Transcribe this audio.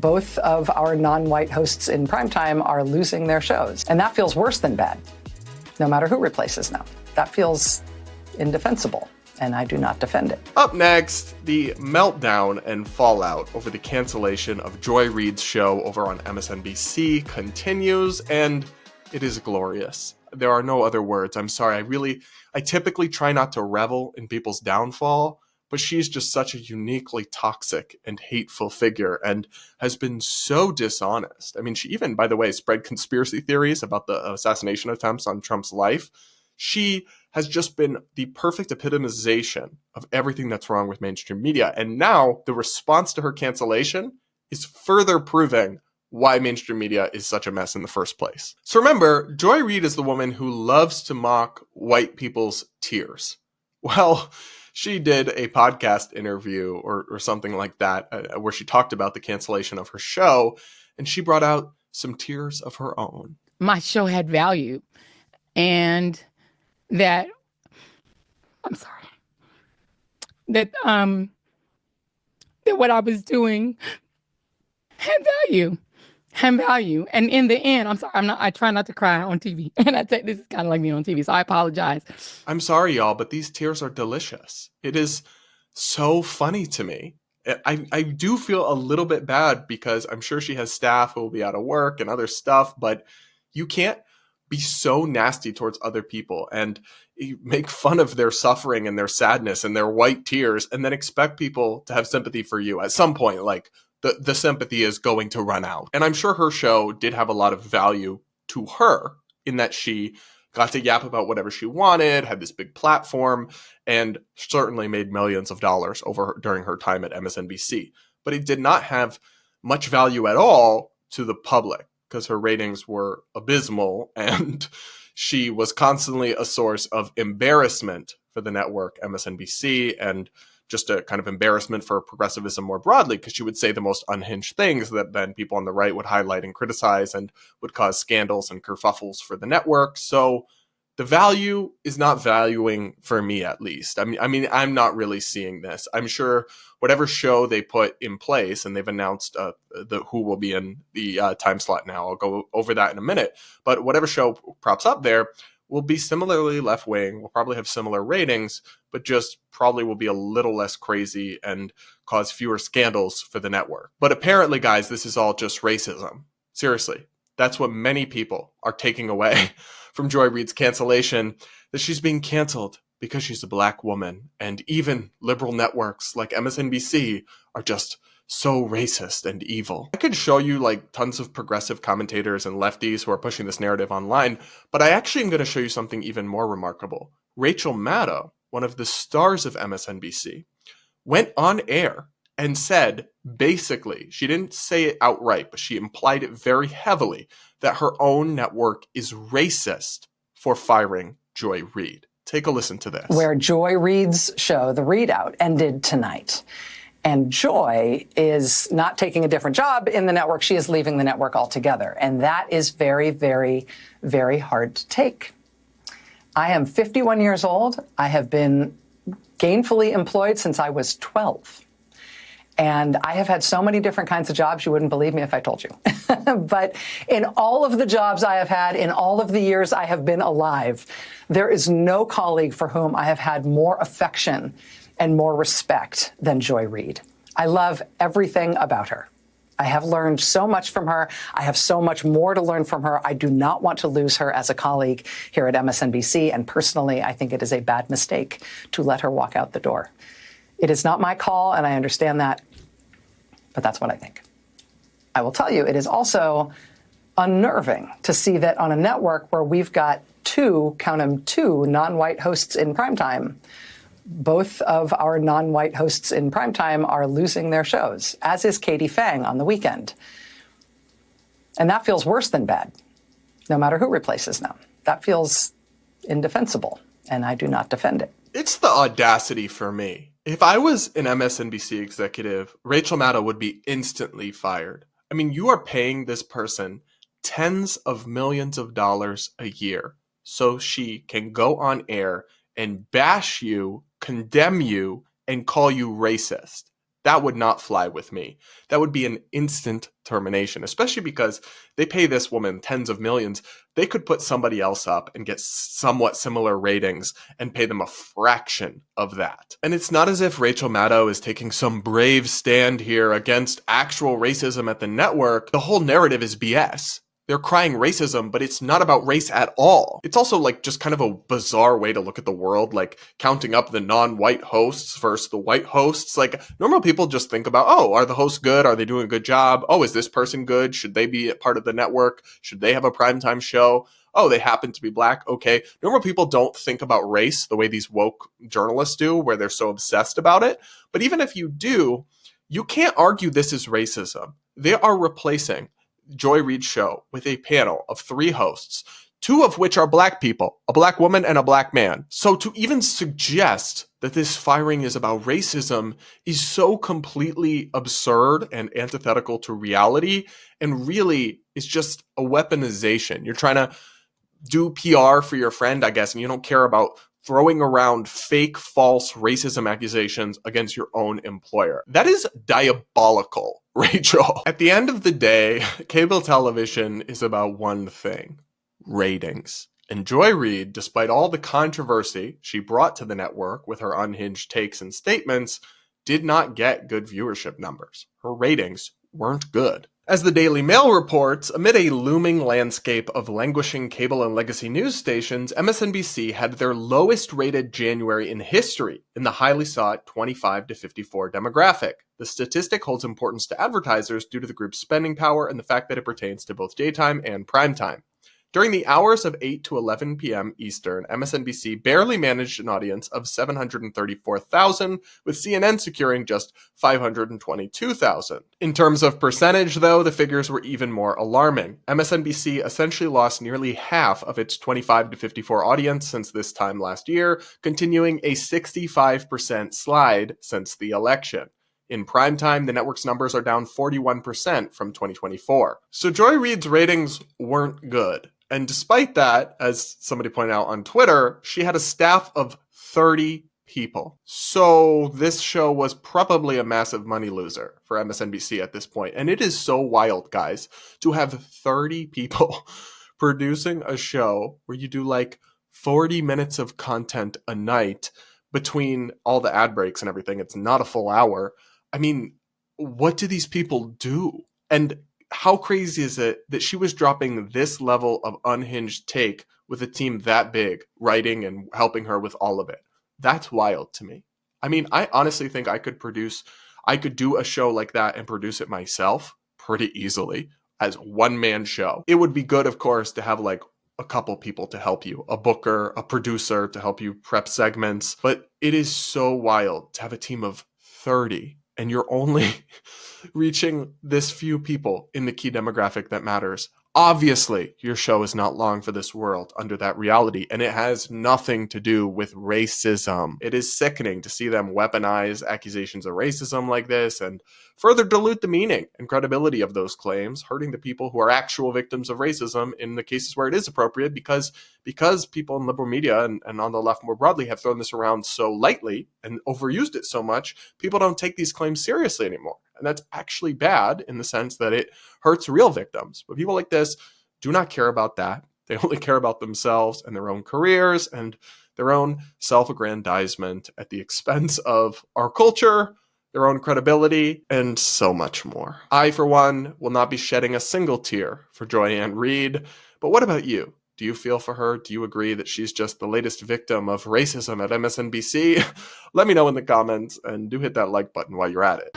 both of our non-white hosts in primetime are losing their shows. And that feels worse than bad, no matter who replaces them. That feels indefensible, and I do not defend it. Up next, the meltdown and fallout over the cancellation of Joy Reid's show over on MSNBC continues, and it is glorious. There are no other words. I'm sorry. I typically try not to revel in people's downfall, but she's just such a uniquely toxic and hateful figure and has been so dishonest. I mean, she even, by the way, spread conspiracy theories about the assassination attempts on Trump's life. She has just been the perfect epitomization of everything that's wrong with mainstream media. And now the response to her cancellation is further proving why mainstream media is such a mess in the first place. So remember, Joy Reid is the woman who loves to mock white people's tears. Well, she did a podcast interview or something like that where she talked about the cancellation of her show, and she brought out some tears of her own. My show had value, and that what I was doing had value. And in the end, I try not to cry on TV. And I say this is kind of like me on TV, so I apologize. I'm sorry, y'all, but these tears are delicious. It is so funny to me. I do feel a little bit bad because I'm sure she has staff who will be out of work and other stuff, but you can't be so nasty towards other people and make fun of their suffering and their sadness and their white tears and then expect people to have sympathy for you. At some point, like, the sympathy is going to run out. And I'm sure her show did have a lot of value to her in that she got to yap about whatever she wanted, had this big platform, and certainly made millions of dollars during her time at MSNBC. But it did not have much value at all to the public because her ratings were abysmal and she was constantly a source of embarrassment for the network MSNBC and just a kind of embarrassment for progressivism more broadly, because she would say the most unhinged things that then people on the right would highlight and criticize and would cause scandals and kerfuffles for the network. So the value is not valuing for me, at least. I mean, I'm not really seeing this. I'm sure whatever show they put in place, and they've announced who will be in the time slot now. I'll go over that in a minute. But whatever show props up there will be similarly left-wing, will probably have similar ratings, but just probably will be a little less crazy and cause fewer scandals for the network. But apparently, guys, this is all just racism. Seriously, that's what many people are taking away from Joy Reid's cancellation, that she's being canceled because she's a black woman. And even liberal networks like MSNBC are just so racist and evil. I could show you like tons of progressive commentators and lefties who are pushing this narrative online, but I actually am going to show you something even more remarkable. Rachel Maddow, one of the stars of MSNBC, went on air and said, basically, she didn't say it outright, but she implied it very heavily, that her own network is racist for firing Joy Reid. Take a listen to this. Where Joy Reid's show, The Readout, ended tonight. And Joy is not taking a different job in the network. She is leaving the network altogether. And that is very, very, very hard to take. I am 51 years old. I have been gainfully employed since I was 12. And I have had so many different kinds of jobs, you wouldn't believe me if I told you. But in all of the jobs I have had, in all of the years I have been alive, there is no colleague for whom I have had more affection and more respect than Joy Reid. I love everything about her. I have learned so much from her. I have so much more to learn from her. I do not want to lose her as a colleague here at MSNBC. And personally, I think it is a bad mistake to let her walk out the door. It is not my call, and I understand that, but that's what I think. I will tell you, it is also unnerving to see that on a network where we've got two non-white hosts in primetime, both of our non-white hosts in primetime are losing their shows, as is Katie Phang on the weekend. And that feels worse than bad, no matter who replaces them. That feels indefensible, and I do not defend it. It's the audacity for me. If I was an MSNBC executive, Rachel Maddow would be instantly fired. I mean, you are paying this person tens of millions of dollars a year so she can go on air and bash you, condemn you, and call you racist. That would not fly with me. That would be an instant termination, especially because they pay this woman tens of millions. They could put somebody else up and get somewhat similar ratings and pay them a fraction of that. And it's not as if Rachel Maddow is taking some brave stand here against actual racism at the network. The whole narrative is BS. They're crying racism, but it's not about race at all. It's also like just kind of a bizarre way to look at the world, like counting up the non-white hosts versus the white hosts. Like normal people just think about, oh, are the hosts good? Are they doing a good job? Oh, is this person good? Should they be a part of the network? Should they have a primetime show? Oh, they happen to be black. Okay. Normal people don't think about race the way these woke journalists do, where they're so obsessed about it. But even if you do, you can't argue this is racism. They are replacing Joy Reid's show with a panel of 3 hosts, 2 of which are black people, a black woman and a black man. So to even suggest that this firing is about racism is so completely absurd and antithetical to reality, and really is just a weaponization. You're trying to do PR for your friend, I guess, and you don't care about throwing around fake, false racism accusations against your own employer. That is diabolical, Rachel. At the end of the day, cable television is about one thing: ratings. And Joy Reid, despite all the controversy she brought to the network with her unhinged takes and statements, did not get good viewership numbers. Her ratings weren't good. As the Daily Mail reports, amid a looming landscape of languishing cable and legacy news stations, MSNBC had their lowest rated January in history in the highly sought 25 to 54 demographic. The statistic holds importance to advertisers due to the group's spending power and the fact that it pertains to both daytime and primetime. During the hours of 8 to 11 p.m. Eastern, MSNBC barely managed an audience of 734,000, with CNN securing just 522,000. In terms of percentage, though, the figures were even more alarming. MSNBC essentially lost nearly half of its 25 to 54 audience since this time last year, continuing a 65% slide since the election. In primetime, the network's numbers are down 41% from 2024. So Joy Reid's ratings weren't good. And despite that, as somebody pointed out on Twitter, she had a staff of 30 people. So this show was probably a massive money loser for MSNBC at this point. And it is so wild, guys, to have 30 people producing a show where you do like 40 minutes of content a night between all the ad breaks and everything. It's not a full hour. I mean, what do these people do? And how crazy is it that she was dropping this level of unhinged take with a team that big, writing and helping her with all of it? That's wild to me. I mean, I honestly think I could do a show like that and produce it myself pretty easily as one-man show. It would be good, of course, to have like a couple people to help you, a booker, a producer to help you prep segments. But it is so wild to have a team of 30 and you're only reaching this few people in the key demographic that matters. Obviously, your show is not long for this world under that reality, and it has nothing to do with racism. It is sickening to see them weaponize accusations of racism like this and further dilute the meaning and credibility of those claims, hurting the people who are actual victims of racism in the cases where it is appropriate, because people in liberal media and on the left more broadly have thrown this around so lightly and overused it so much, people don't take these claims seriously anymore. And that's actually bad in the sense that it hurts real victims. But people like this do not care about that. They only care about themselves and their own careers and their own self-aggrandizement at the expense of our culture, their own credibility, and so much more. I, for one, will not be shedding a single tear for Joy Reid. But what about you? Do you feel for her? Do you agree that she's just the latest victim of racism at MSNBC? Let me know in the comments, and do hit that like button while you're at it.